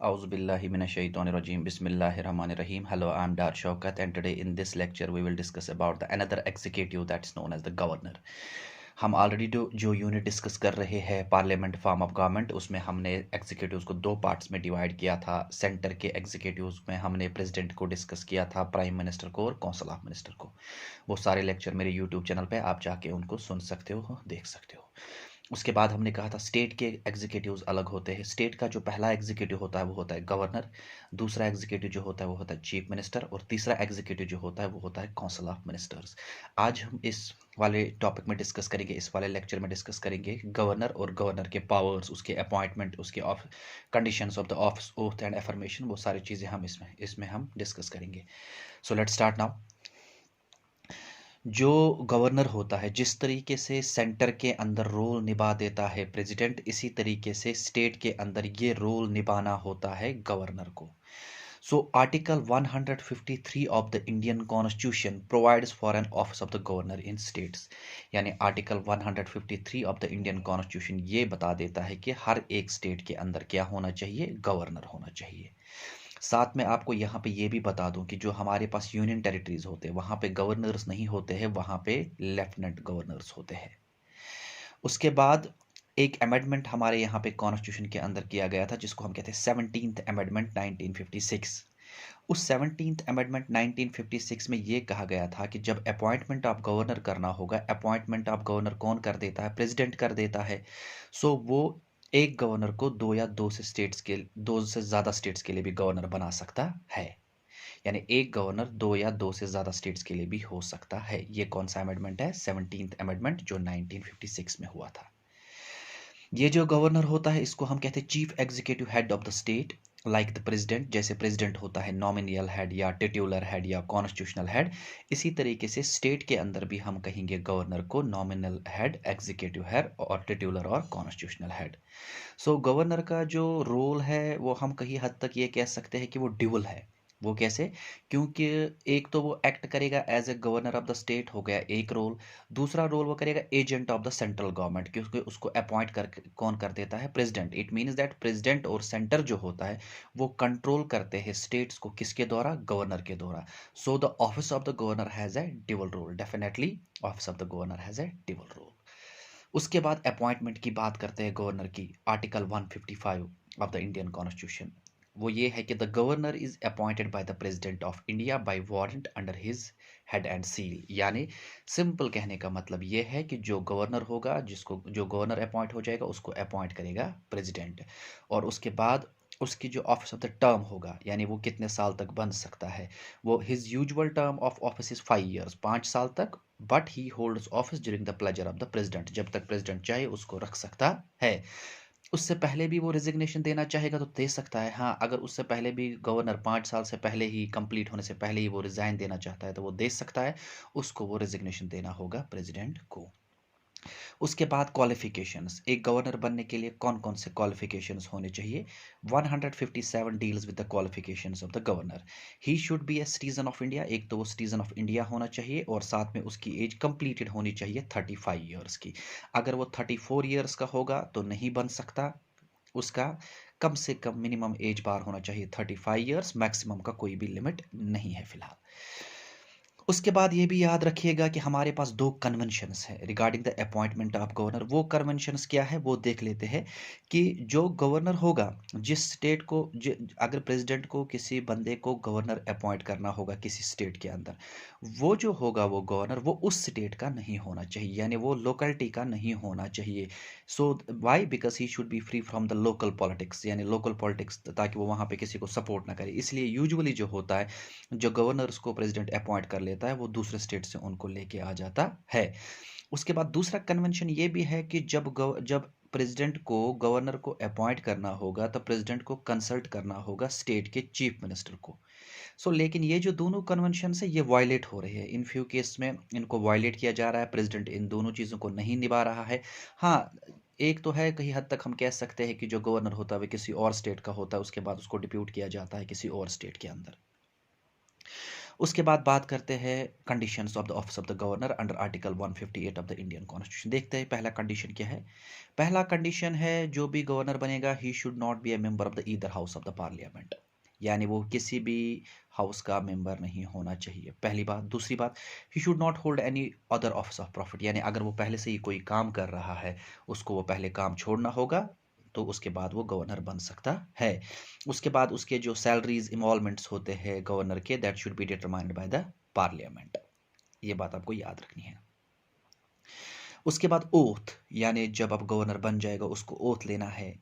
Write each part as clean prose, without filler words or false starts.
Auzubillahiminash-shaytanir-rajim. Bismillahir-rahmanir-rahim. Hello, I'm Dar Shaukat, and today in this lecture we will discuss about another executive that's known as the governor. हम already जो unit discuss कर रहे हैं parliament form of government, उसमें हमने executives को दो parts में डिवाइड किया था। सेंटर के एग्जीक्यूटिव्स में हमने प्रेसिडेंट को डिस्कस किया था, प्राइम मिनिस्टर को और काउंसिल ऑफ मिनिस्टर को। वो सारे लेक्चर मेरे यूट्यूब चैनल पे आप जाके उनको सुन सकते हो, देख सकते हो। उसके बाद हमने कहा था स्टेट के एग्जीक्यूटिव्स अलग होते हैं। स्टेट का जो पहला एग्जीक्यूटिव होता है वो होता है गवर्नर, दूसरा एग्जीक्यूटिव जो होता है वो होता है चीफ मिनिस्टर, और तीसरा एग्जीक्यूटिव जो होता है वो होता है काउंसिल ऑफ मिनिस्टर्स। आज हम इस वाले टॉपिक में डिस्कस करेंगे, इस वाले लेक्चर में डिस्कस करेंगे गवर्नर और गवर्नर के पावर्स, उसके अपॉइंटमेंट, उसके conditions of the office, oath and affirmation, वो सारी चीज़ें हम इसमें हम डिस्कस करेंगे। So let's start now. जो गवर्नर होता है, जिस तरीके से सेंटर के अंदर रोल निभा देता है प्रेसिडेंट, इसी तरीके से स्टेट के अंदर ये रोल निभाना होता है गवर्नर को। So article 153 of the Indian constitution provides for an office of the governor in states. यानी article 153 of the Indian constitution ये बता देता है कि हर एक स्टेट के अंदर क्या होना चाहिए, गवर्नर होना चाहिए। साथ में आपको यहाँ पे ये भी बता दूं कि जो हमारे पास यूनियन टेरिटरीज होते हैं वहाँ पे गवर्नर्स नहीं होते हैं, वहाँ पे लेफ्टिनेंट गवर्नर्स होते हैं। उसके बाद एक अमेंडमेंट हमारे यहाँ पे कॉन्स्टिट्यूशन के अंदर किया गया था जिसको हम कहते हैं 17th अमेंडमेंट 1956। उस 17th अमेंडमेंट 1956 में ये कहा गया था कि जब अपॉइंटमेंट ऑफ गवर्नर करना होगा, अपॉइंटमेंट ऑफ गवर्नर कौन कर देता है, प्रेसिडेंट कर देता है। सो वो एक गवर्नर को दो से ज़्यादा स्टेट्स के लिए भी गवर्नर बना सकता है। यानी एक गवर्नर दो या दो से ज़्यादा स्टेट्स के लिए भी हो सकता है। ये कौन सा अमेंडमेंट है, 17th अमेंडमेंट जो 1956 में हुआ था। ये जो गवर्नर होता है इसको हम कहते हैं chief executive head of the state, like the president. जैसे प्रेसिडेंट होता है नॉमिनियल हेड या टिट्यूलर हेड या कॉन्स्टिट्यूशनल हेड, इसी तरीके से स्टेट के अंदर भी हम कहेंगे गवर्नर को नॉमिनल हेड, एग्जीक्यूटिव हेड और टिट्यूलर और कॉन्स्टिट्यूशनल हेड। सो गवर्नर का जो रोल है वो हम कहीं हद तक ये कह सकते हैं कि वो ड्यूअल है। वो कैसे? क्योंकि एक तो वो एक्ट करेगा as a governor of the state, हो गया एक रोल। दूसरा रोल वो करेगा agent of the central government, क्योंकि उसको अपॉइंट कर कौन कर देता है, president. It means that president और सेंटर जो होता है वो कंट्रोल करते हैं स्टेट्स को, किसके द्वारा, गवर्नर के द्वारा। So the office of the governor has a dual role, definitely office of the governor has a dual role. उसके बाद अपॉइंटमेंट की बात करते हैं गवर्नर की। Article 155 of the Indian constitution वो ये है कि the governor is appointed by the president of India by warrant under his head and seal. यानी सिंपल कहने का मतलब ये है कि जो गवर्नर होगा, जिसको जो गवर्नर अपॉइंट हो जाएगा उसको अपॉइंट करेगा प्रेसिडेंट, और उसके बाद उसकी जो ऑफिस ऑफ द टर्म होगा, यानी वो कितने साल तक बन सकता है, वो his usual term of office is 5 years, 5 साल तक। But he holds office during the pleasure of the president, जब तक प्रेसिडेंट चाहे उसको रख सकता है। उससे पहले भी वो रिजिग्नेशन देना चाहेगा तो दे सकता है। हाँ, अगर उससे पहले भी गवर्नर 5 साल से पहले ही, कंप्लीट होने से पहले ही वो रिजाइन देना चाहता है तो वो दे सकता है, उसको वो रिजिग्नेशन देना होगा प्रेसिडेंट को। उसके बाद क्वालिफिकेशंस, एक गवर्नर बनने के लिए कौन कौन से क्वालिफिकेशंस होने चाहिए। 157 deals with the qualifications of the governor. He should B a citizen of India, एक तो वो सिटीजन ऑफ इंडिया होना चाहिए, और साथ में उसकी एज कंप्लीटेड होनी चाहिए 35 ईयर्स की। अगर वो 34 ईयर्स का होगा तो नहीं बन सकता। उसका कम से कम मिनिमम एज बार होना चाहिए 35 ईयर्स, मैक्सिमम का कोई भी लिमिट नहीं है फिलहाल। उसके बाद ये भी याद रखिएगा कि हमारे पास दो कन्वेंशंस हैं regarding the appointment of governor. वो कन्वेंशंस क्या है वो देख लेते हैं कि जो गवर्नर होगा, जिस स्टेट को अगर प्रेसिडेंट को किसी बंदे को गवर्नर अपॉइंट करना होगा किसी स्टेट के अंदर, वो जो होगा वो गवर्नर वो उस स्टेट का नहीं होना चाहिए, यानी वो लोकेलिटी का नहीं होना चाहिए। So why, because he should be free from the local politics, यानी लोकल पॉलिटिक्स, ताकि वो वहाँ पे किसी को सपोर्ट ना करे। इसलिए यूजुअली जो होता है, जो गवर्नर्स को प्रेसिडेंट अपॉइंट कर लेता है वो दूसरे स्टेट से उनको लेके आ जाता है। उसके बाद दूसरा कन्वेंशन ये भी है कि जब प्रेसिडेंट को गवर्नर को अपॉइंट करना होगा तो प्रेसिडेंट को कंसल्ट करना होगा स्टेट के चीफ मिनिस्टर को। लेकिन ये जो दोनों कन्वेंशन है ये वायलेट हो रहे हैं, इन फ्यू केस में इनको वायलेट किया जा रहा है, प्रेसिडेंट इन दोनों चीज़ों को नहीं निभा रहा है। हाँ, एक तो है, कहीं हद तक हम कह सकते हैं कि जो गवर्नर होता है वो किसी और स्टेट का होता है, उसके बाद उसको डिप्यूट किया जाता है किसी और स्टेट के अंदर। उसके बाद बात करते हैं conditions of the office of the governor under article 158 of the Indian constitution. देखते हैं पहला कंडीशन क्या है। पहला कंडीशन है जो भी गवर्नर बनेगा he should not be A member of the either house of the parliament, यानी वो किसी भी हाउस का मेंबर नहीं होना चाहिए, पहली बात। दूसरी बात, he should not hold any other office of profit, यानी अगर वो पहले से ही कोई काम कर रहा है उसको वो पहले काम छोड़ना होगा तो उसके बाद वो गवर्नर बन सकता है। उसके बाद उसके जो सैलरीज इमॉल्वमेंट्स होते हैं गवर्नर के, that should be determined by the parliament. ये बात आपको याद रखनी है। उसके बाद ओथ, यानी जब अब गवर्नर बन जाएगा उसको ओथ लेना है।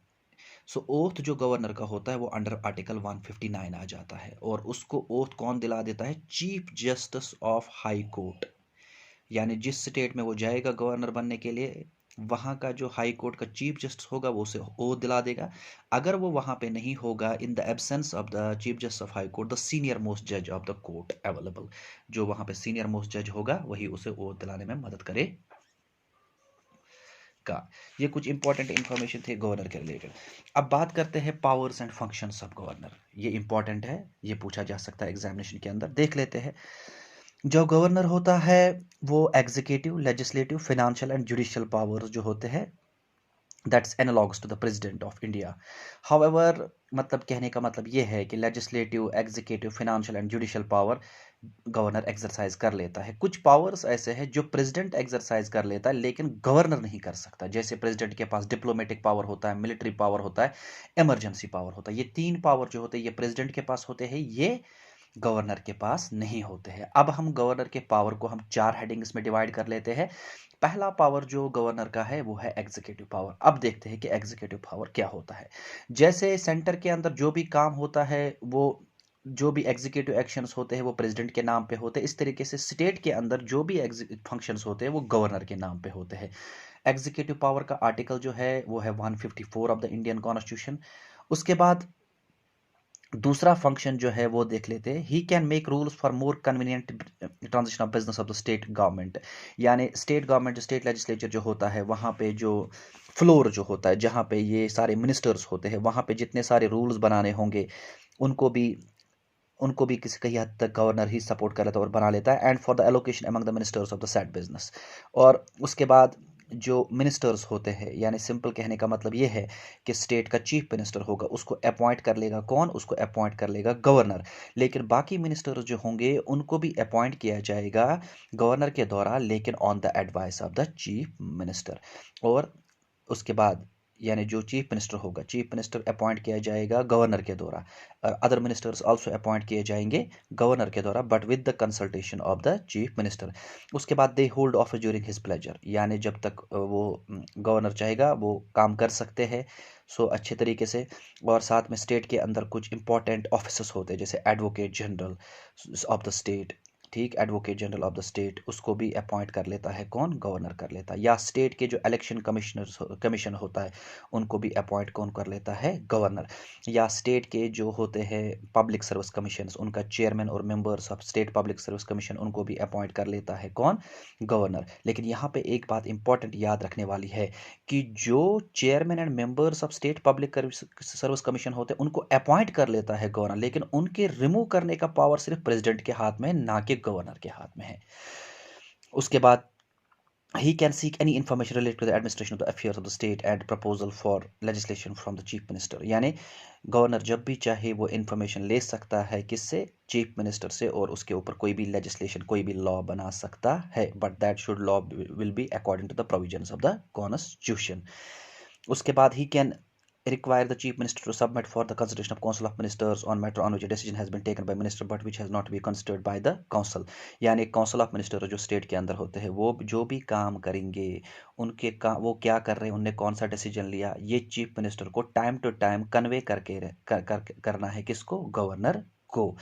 सो ओथ जो गवर्नर का होता है वो अंडर आर्टिकल 159 आ जाता है, और उसको ओथ कौन दिला देता है? Chief justice of high court. यानी जिस स्टेट में वो जाएगा गवर्नर बनने के लिए, वहाँ का जो हाई कोर्ट का चीफ जस्टिस होगा वो उसे ओथ दिला देगा। अगर वो वहाँ पे नहीं होगा, in the absence of the chief justice of high court, the senior most जज ऑफ द कोर्ट अवेलेबल, जो वहाँ पे सीनियर मोस्ट जज होगा वही उसे ओथ दिलाने में मदद करे का। ये कुछ इंपॉर्टेंट इंफॉर्मेशन थे गवर्नर के रिलेटेड। अब बात करते हैं powers and functions of governor. ये इंपॉर्टेंट है, ये पूछा जा सकता है एग्जामिनेशन के अंदर। देख लेते हैं। जो गवर्नर होता है वो executive, legislative, financial and judicial powers जो होते हैं, that's analogous to the president of India. However, मतलब कहने का मतलब ये है कि legislative, executive, financial and judicial power governor exercise कर लेता है। कुछ पावर्स ऐसे हैं जो प्रेसिडेंट एक्सरसाइज कर लेता है लेकिन गवर्नर नहीं कर सकता। जैसे प्रेसिडेंट के पास डिप्लोमेटिक पावर होता है, मिलिट्री पावर होता है, इमरजेंसी पावर होता है। ये तीन पावर जो होते हैं ये प्रेसिडेंट के पास होते हैं, ये गवर्नर के पास नहीं होते हैं। अब हम गवर्नर के पावर को हम चार हेडिंग्स में डिवाइड कर लेते हैं। पहला पावर जो गवर्नर का है वो है एग्जीक्यूटिव पावर। अब देखते हैं कि एग्जीक्यूटिव पावर क्या होता है। जैसे सेंटर के अंदर जो भी काम होता है, वो जो भी एग्जीक्यूटिव एक्शंस होते हैं वो प्रेसिडेंट के नाम पे होते हैं। इस तरीके से स्टेट के अंदर जो भी फंक्शंस होते हैं वो गवर्नर के नाम पे होते हैं। एग्जीक्यूटिव पावर का आर्टिकल जो है वो है 154 ऑफ द इंडियन कॉन्स्टिट्यूशन। उसके बाद दूसरा फंक्शन जो है वो देख लेते हैं। He can make rules for more convenient transition of business of the state government, यानी स्टेट गवर्नमेंट, स्टेट लेजिस्लेचर जो होता है वहाँ पे जो फ्लोर जो होता है जहाँ पे ये सारे मिनिस्टर्स होते हैं, वहाँ पे जितने सारे रूल्स बनाने होंगे उनको भी किसी कहीं हद तक गवर्नर ही सपोर्ट कर लेता है और बना लेता है। And for the allocation among the ministers of the set business. और उसके बाद जो मिनिस्टर्स होते हैं, यानी सिंपल कहने का मतलब ये है कि स्टेट का चीफ मिनिस्टर होगा, उसको अपॉइंट कर लेगा कौन? उसको अपॉइंट कर लेगा गवर्नर। लेकिन बाकी मिनिस्टर्स जो होंगे उनको भी अपॉइंट किया जाएगा गवर्नर के द्वारा, लेकिन on the advice of the chief minister. और उसके बाद यानी जो चीफ मिनिस्टर होगा, चीफ मिनिस्टर अपॉइंट किया जाएगा गवर्नर के द्वारा, और अदर मिनिस्टर्स आल्सो अपॉइंट किए जाएंगे गवर्नर के द्वारा, but with the consultation of the chief minister. उसके बाद they hold office during his pleasure, यानी जब तक वो गवर्नर चाहेगा वो काम कर सकते हैं सो अच्छे तरीके से। और साथ में स्टेट के अंदर कुछ इंपॉर्टेंट ऑफिसर्स होते हैं जैसे advocate general of the state, ठीक, advocate general of the state, उसको भी अपॉइंट कर लेता है कौन? गवर्नर कर लेता है। या स्टेट के जो इलेक्शन कमीशन होता है उनको भी अपॉइंट कौन कर लेता है? गवर्नर। या स्टेट के जो होते हैं पब्लिक सर्विस कमीशन, उनका चेयरमैन और members of state public service commission उनको भी अपॉइंट कर लेता है कौन? गवर्नर। लेकिन यहाँ पे एक बात इंपॉर्टेंट याद रखने वाली है कि जो chairman and members of state public service commission होते हैं उनको अपॉइंट कर लेता है गवर्नर, लेकिन उनके रिमूव करने का पावर सिर्फ प्रेसिडेंट के हाथ में, ना कि गवर्नर के हाथ में है। उसके बाद he can seek any information related to the administration of the affairs of the state and proposal for legislation from the chief minister, यानी गवर्नर जब भी चाहे वो इंफॉर्मेशन ले सकता है किससे? चीफ मिनिस्टर से, और उसके ऊपर कोई भी लेजिस्लेशन, कोई भी लॉ बना सकता है, but that should law will be according to the provisions of the constitution. उसके बाद ही can require the chief minister to submit for the consideration of council of ministers on matter on which a decision has been taken by minister but which has not to be considered by the council, यानी council of minister जो state के अंदर होते हैं वो जो भी काम करेंगे उनके वो क्या कर रहे हैं, उनने कौन सा डिसीजन लिया, ये चीफ मिनिस्टर को टाइम टू टाइम कन्वे करना है किसको? गवर्नर को।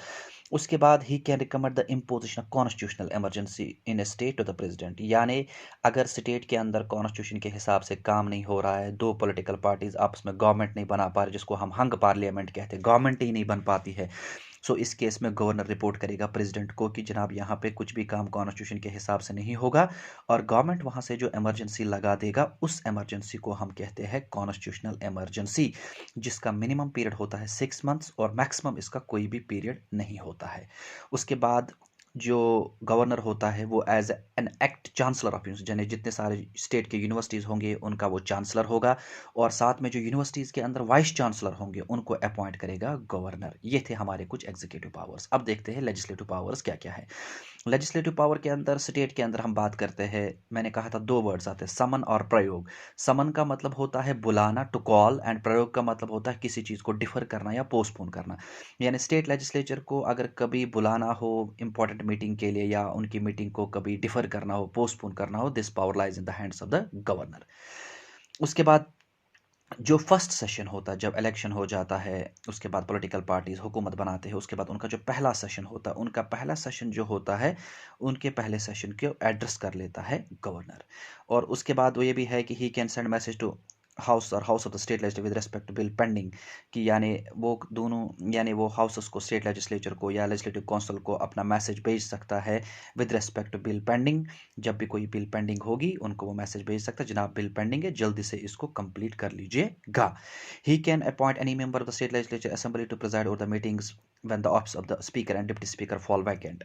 उसके बाद ही can recommend the imposition of constitutional emergency in a state to the president, यानी अगर स्टेट के अंदर कॉन्स्टिट्यूशन के हिसाब से काम नहीं हो रहा है, दो पॉलिटिकल पार्टीज आपस में गवर्नमेंट नहीं बना पा रहे, जिसको हम हंग पार्लियामेंट कहते हैं, गवर्नमेंट ही नहीं बन पाती है, सो इस केस में गवर्नर रिपोर्ट करेगा प्रेसिडेंट को कि जनाब यहाँ पे कुछ भी काम कॉन्स्टिट्यूशन के हिसाब से नहीं होगा, और गवर्नमेंट वहाँ से जो इमरजेंसी लगा देगा उस इमरजेंसी को हम कहते हैं कॉन्स्टिट्यूशनल इमरजेंसी, जिसका मिनिमम पीरियड होता है 6 मंथ्स और मैक्सिमम इसका कोई भी पीरियड नहीं होता है। उसके बाद जो गवर्नर होता है वो as an act chancellor of university, यानी जितने सारे स्टेट के यूनिवर्सिटीज़ होंगे उनका वो चांसलर होगा, और साथ में जो यूनिवर्सिटीज़ के अंदर वाइस चांसलर होंगे उनको अपॉइंट करेगा गवर्नर। ये थे हमारे कुछ एग्जीक्यूटिव पावर्स। अब देखते हैं लेजिस्लेटिव पावर्स क्या क्या है। लेजिस्लेटिव पावर के अंदर, स्टेट के अंदर हम बात करते हैं, मैंने कहा था 2 वर्ड्स आते हैं, समन और प्रयोग। समन का मतलब होता है बुलाना, टू कॉल, एंड प्रयोग का मतलब होता है किसी चीज़ को डिफर करना या पोस्टपोन करना। यानी स्टेट लेजिस्लेचर को अगर कभी बुलाना हो इंपॉर्टेंट मीटिंग के लिए, या उनकी मीटिंग को कभी डिफर करना हो, पोस्टपोन करना हो, this power lies in the hands of the governor. उसके बाद जो फर्स्ट सेशन होता है, जब इलेक्शन हो जाता है, उसके बाद पॉलिटिकल पार्टीज हुकूमत बनाते हैं, उसके बाद उनका जो पहला सेशन होता है, उनका पहला सेशन जो होता है, उनके पहले सेशन को एड्रेस कर लेता है गवर्नर। और उसके बाद वो ये भी है कि he can send message to house और house of the state legislature with respect to bill pending, कि यानी वो दोनों, यानी वो हाउसेस को, स्टेट लेजिस्लेचर को या लेजिस्लेटिव काउंसिल को अपना मैसेज भेज सकता है with respect to bill pending. जब भी कोई बिल पेंडिंग होगी उनको वो मैसेज भेज सकता है, जनाब बिल पेंडिंग है, जल्दी से इसको कंप्लीट कर लीजिएगा। He can appoint any member of the state legislature assembly to preside over the meetings when the office of the speaker and deputy speaker fall vacant.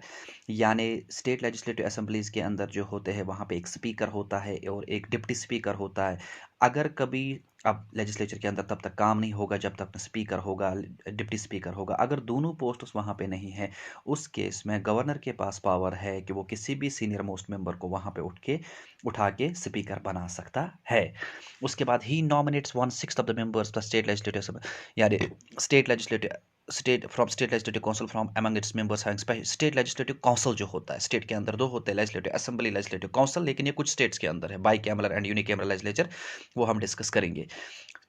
यानी स्टेट लेजिस्लेटिव असेंबलीज के अंदर जो होते हैं वहाँ पे एक स्पीकर होता है और एक डिप्टी स्पीकर होता है। अगर कभी, अब लेजिस्लेचर के अंदर तब तक काम नहीं होगा जब तक स्पीकर होगा, डिप्टी स्पीकर होगा, अगर दोनों पोस्ट वहाँ पे नहीं है, उस केस में गवर्नर के पास पावर है कि वो किसी भी सीनियर मोस्ट मेंबर को वहाँ पे उठा के स्पीकर बना सकता है। उसके बाद he nominates 1/6 of the members the state legislative, यानी state legislative state legislative council from among its members having state legislative council जो होता है, स्टेट के अंदर 2 होते हैं, लेजिस्लेटिव असेंबली, लेजिस्लेटिव काउंसिल, लेकिन ये कुछ स्टेट्स के अंदर है, by cameral and unicameral legislature, वो हम डिस्कस करेंगे।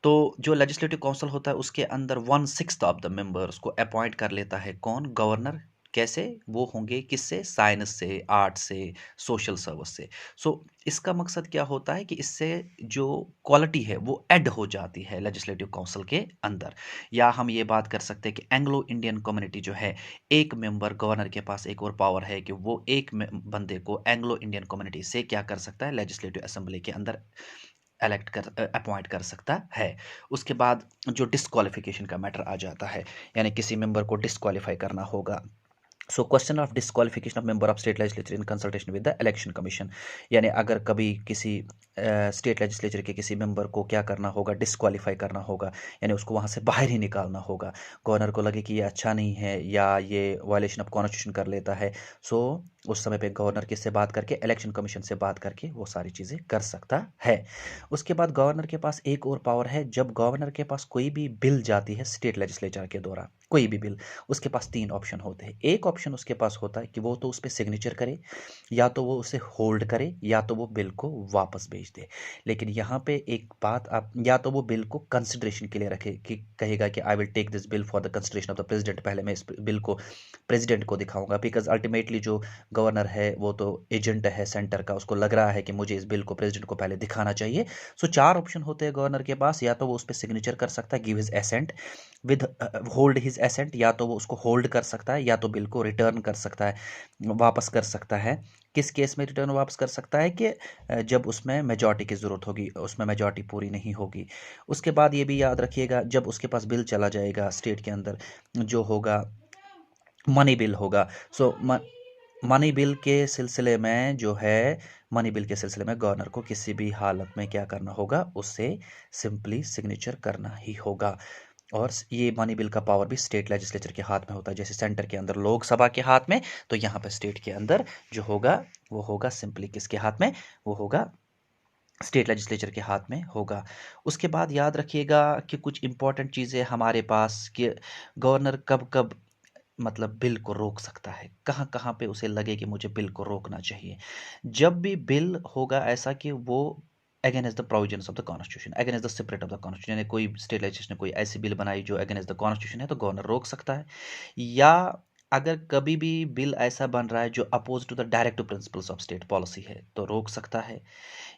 तो जो लेजिस्लेटिव काउंसिल होता है उसके अंदर 1/6 ऑफ द मेंबर्स को अपॉइंट कर लेता है कौन? गवर्नर। कैसे? वो होंगे किससे? साइंस से, आर्ट से, सोशल सर्विस से। सो इसका मकसद क्या होता है कि इससे जो क्वालिटी है वो ऐड हो जाती है लेजिस्लेटिव काउंसिल के अंदर। या हम ये बात कर सकते हैं कि एंग्लो इंडियन कम्युनिटी जो है, एक मेंबर, गवर्नर के पास एक और पावर है कि वो एक बंदे को एंग्लो इंडियन कम्युनिटी से क्या कर सकता है, लेजिस्लेटिव असेंबली के अंदर एलेक्ट कर, अपॉइंट कर सकता है। उसके बाद जो डिस्क्वालिफिकेशन का मैटर आ जाता है, यानी किसी मेंबर को डिस्क्वालीफाई करना होगा। So question of disqualification of member of state legislature in consultation with the election commission, यानी अगर कभी किसी स्टेट लेजिस्लेचर के किसी मेंबर को क्या करना होगा, डिस्क्वालीफाई करना होगा, यानी उसको वहाँ से बाहर ही निकालना होगा, गवर्नर को लगे कि ये अच्छा नहीं है या ये वायलेशन ऑफ कॉन्स्टिट्यूशन कर लेता है, सो उस समय पे गवर्नर किससे बात करके, इलेक्शन कमीशन से बात करके वो सारी चीज़ें कर सकता है। उसके बाद गवर्नर के पास एक और पावर है, जब गवर्नर के पास कोई भी बिल जाती है स्टेट लेजिस्लेचर के द्वारा, कोई भी बिल, उसके पास 3 ऑप्शन होते हैं। एक ऑप्शन उसके पास होता है कि वो तो उस पर सिग्नेचर करे, या तो वो उसे होल्ड करे, या तो वो बिल को वापस भेज दे। लेकिन यहाँ पे एक बात, आप या तो वो बिल को कंसिडरेशन के लिए रखे, कि कहेगा कि I will take this bill for the consideration of the president, पहले मैं इस बिल को प्रेसिडेंट को दिखाऊंगा, बिकॉज अल्टीमेटली जो गवर्नर है वो तो एजेंट है सेंटर का, उसको लग रहा है कि मुझे इस बिल को प्रेसिडेंट को पहले दिखाना चाहिए। सो 4 ऑप्शन होते हैं गवर्नर के पास, या तो वो उस पर सिग्नेचर कर सकता है, give his assent, withhold his assent, या तो वो उसको होल्ड कर सकता है, या तो बिल को रिटर्न कर सकता है, वापस कर सकता है। किस केस में रिटर्न वापस कर सकता है? कि जब उसमें मेजॉरिटी की ज़रूरत होगी, उसमें मेजॉरिटी पूरी नहीं होगी। उसके बाद ये भी याद रखिएगा, जब उसके पास बिल चला जाएगा स्टेट के अंदर, जो होगा मनी बिल होगा, सो मनी बिल के सिलसिले में जो है, मनी बिल के सिलसिले में गवर्नर को किसी भी हालत में क्या करना होगा, उससे सिंपली सिग्नेचर करना ही होगा। और ये मनी बिल का पावर भी स्टेट लेजिस्लेचर के हाथ में होता है, जैसे सेंटर के अंदर लोकसभा के हाथ में, तो यहाँ पे स्टेट के अंदर जो होगा वो होगा सिंपली किसके हाथ में, वो होगा स्टेट लेजिस्लेचर के हाथ में होगा। उसके बाद याद रखिएगा कि कुछ इंपॉर्टेंट चीज़ें हमारे पास, कि गवर्नर कब कब मतलब बिल को रोक सकता है, कहाँ कहाँ पे उसे लगे कि मुझे बिल को रोकना चाहिए। जब भी बिल होगा ऐसा कि वो against the provisions of the constitution, against the spirit of the constitution, यानी कोई स्टेट लेजिस्लेशन ने कोई ऐसी बिल बनाई जो अगेंस्ट द कॉन्स्टिट्यूशन है, तो गवर्नर रोक सकता है। या अगर कभी भी बिल ऐसा बन रहा है जो oppose to the directive principles of state policy है, तो रोक सकता है।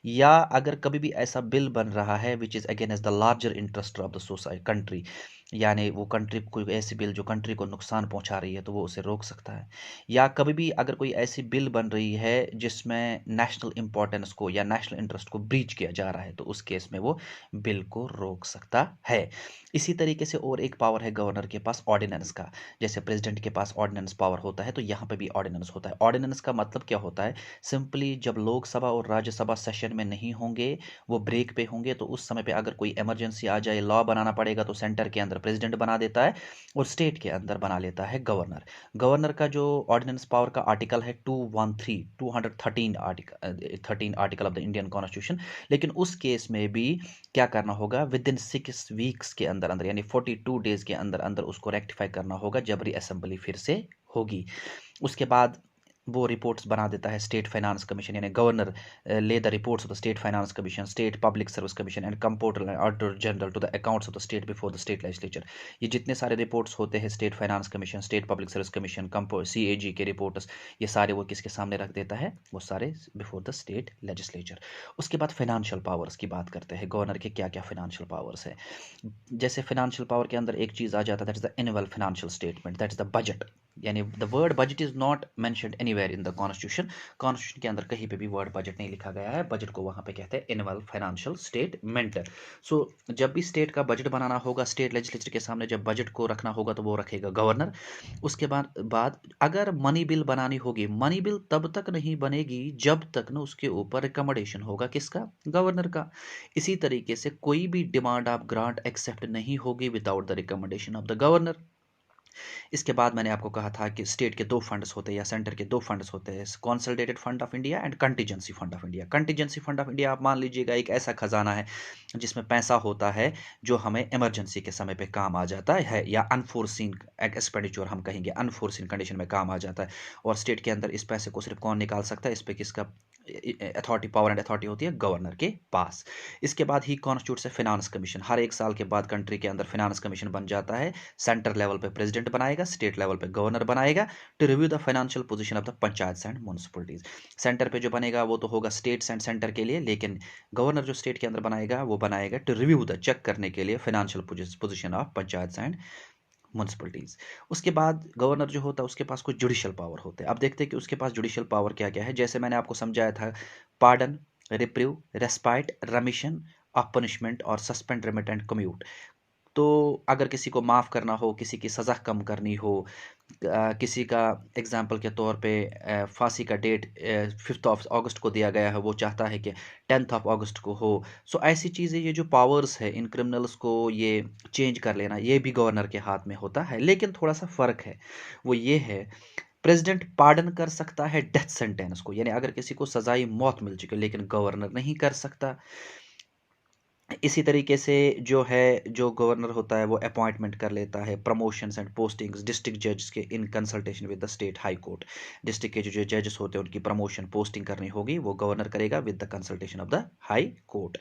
या अगर कभी भी ऐसा बिल बन रहा है which is against the larger interest of the society country, यानी वो कंट्री कोई ऐसी बिल जो कंट्री को नुकसान पहुंचा रही है तो वो उसे रोक सकता है। या कभी भी अगर कोई ऐसी बिल बन रही है जिसमें नेशनल इंपॉर्टेंस को या नेशनल इंटरेस्ट को ब्रीच किया जा रहा है तो उस केस में वो बिल को रोक सकता है। इसी तरीके से और एक पावर है गवर्नर के पास ऑर्डिनेंस का। जैसे प्रेसिडेंट के पास ऑर्डिनेंस पावर होता है तो यहाँ पे भी ऑर्डिनेंस होता है। ऑर्डिनेंस का मतलब क्या होता है? सिंपली जब लोकसभा और राज्यसभा सेशन में नहीं होंगे, वो ब्रेक पे होंगे, तो उस समय पे अगर कोई इमरजेंसी आ जाए, लॉ बनाना पड़ेगा, तो सेंटर के अंदर प्रेसिडेंट बना देता है और स्टेट के अंदर बना लेता है गवर्नर। गवर्नर का जो ऑर्डिनेंस पावर का आर्टिकल है 213 article 13 of the Indian constitution. लेकिन उस केस में भी क्या करना होगा? विद इन 6 वीक्स के अंदर अंदर यानी 42 डेज के अंदर अंदर उसको रेक्टिफाई करना होगा जब रीअसेंबली फिर से होगी। उसके बाद वो रिपोर्ट्स बना देता है स्टेट फाइनेंस कमीशन, यानी governor lay the reports of the state finance commission, state public service commission and comptroller auditor general to the accounts of the state before the state legislature. ये जितने सारे reports होते हैं state finance commission, state public service commission, कंपो CAG के reports, ये सारे वो किसके सामने रख देता है? वो सारे बिफोर द स्टेट लेजिस्लेचर। उसके बाद फाइनेंशियल पावर्स की बात करते हैं, गवर्नर के क्या क्या फाइनेंशियल पावर्स है। जैसे फाइनेंशियल पावर के अंदर एक चीज़ आ जाता है, that is the annual financial statement, that is the budget. यानी the word budget is not mentioned anywhere in the constitution. Constitution के अंदर कहीं पे भी वर्ड बजट नहीं लिखा गया है। बजट को वहां पे कहते हैं एनुअल फाइनेंशियल स्टेटमेंट। सो जब भी स्टेट का बजट बनाना होगा, स्टेट लेजिस्लेचर के सामने जब बजट को रखना होगा तो वो रखेगा गवर्नर। उसके बाद अगर मनी बिल बनानी होगी, मनी बिल तब तक नहीं बनेगी जब तक ना उसके ऊपर रिकमेंडेशन होगा किसका? गवर्नर का। इसी तरीके से कोई भी डिमांड ऑफ ग्रांट एक्सेप्ट नहीं होगी without the recommendation of the governor. इसके बाद मैंने आपको कहा था कि स्टेट के दो फंड्स होते हैं या सेंटर के दो फंड्स होते हैं, consolidated fund of India and contingency fund of India. Contingency fund of India आप मान लीजिएगा एक ऐसा खजाना है जिसमें पैसा होता है जो हमें इमरजेंसी के समय पे काम आ जाता है, या अनफोर्सिन एक्सपेंडिचर हम कहेंगे, अनफोर्सिन कंडीशन में काम आ जाता है। और स्टेट के अंदर इस पैसे को सिर्फ कौन निकाल सकता है? इस पे किसका अथॉरिटी, पावर एंड अथॉरिटी होती है? गवर्नर के पास। इसके बाद ही कॉन्स्टिट्यूट से फाइनेंस कमीशन, हर एक साल के बाद कंट्री के अंदर फाइनेंस कमीशन बन जाता है। सेंटर लेवल पे प्रेसिडेंट बनाएगा, स्टेट लेवल पे गवर्नर बनाएगा, to review the financial position of the panchayat and municipalities. Centre पे जो बनेगा वो तो होगा स्टेट्स एंड सेंटर के लिए, लेकिन गवर्नर जो स्टेट के अंदर बनाएगा वो बनाएगा टू रिव्यू द, चेक करने के लिए financial position of panchayat and municipalities. उसके बाद गवर्नर जो होता है उसके पास कुछ जुडिशियल पावर होते हैं। अब देखते हैं कि उसके पास जुडिशियल पावर क्या क्या है। जैसे मैंने आपको समझाया था, pardon, reprieve, respite, remission of punishment और सस्पेंड, रिमिट एंड कम्यूट। तो अगर किसी को माफ़ करना हो, किसी की सज़ा कम करनी हो, किसी का एग्जाम्पल के तौर पे फांसी का डेट 5 अगस्त को दिया गया है, वो चाहता है कि 10 अगस्त को हो। सो ऐसी चीज़ें, ये जो पावर्स है इन क्रिमिनल्स को ये चेंज कर लेना, ये भी गवर्नर के हाथ में होता है। लेकिन थोड़ा सा फ़र्क है, वो ये है, प्रेसिडेंट पार्डन कर सकता है डेथ सेंटेंस को, यानी अगर किसी को सजाई मौत मिल चुकी है, लेकिन गवर्नर नहीं कर सकता। इसी तरीके से जो है, जो गवर्नर होता है वो अपॉइंटमेंट कर लेता है प्रमोशंस एंड पोस्टिंग्स डिस्ट्रिक्ट जज के इन consultation with the state high court. District के जो जजेस होते हैं उनकी प्रमोशन पोस्टिंग करनी होगी, वो गवर्नर करेगा with the consultation of the high court.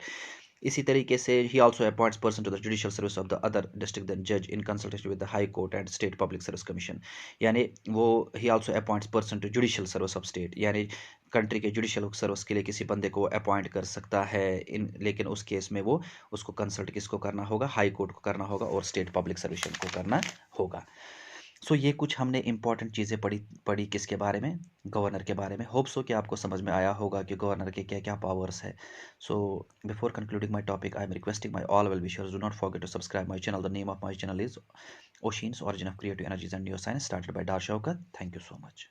इसी तरीके से he also appoints person to the judicial service of the other district than जज in consultation with the high court and state public service commission. यानी वो he also appoints person to judicial service of state, यानी country के जुडिशियल सर्विस के लिए किसी बंदे को अपॉइंट कर सकता है इन, लेकिन उस केस में वो उसको कंसल्ट किसको करना होगा? हाई कोर्ट को करना होगा और स्टेट पब्लिक सर्विस को करना होगा। सो ये कुछ हमने इंपॉर्टेंट चीज़ें पढ़ी पढ़ी किसके बारे में? गवर्नर के बारे में। होप सो कि आपको समझ में आया होगा कि गवर्नर के क्या क्या पावर्स है। So before concluding my topic, I am requesting my all well wishers, do not forget to subscribe my channel. The name of my channel is oceans, origin of creative energies and neuroscience, started by Dar Shaukat. Thank you so much.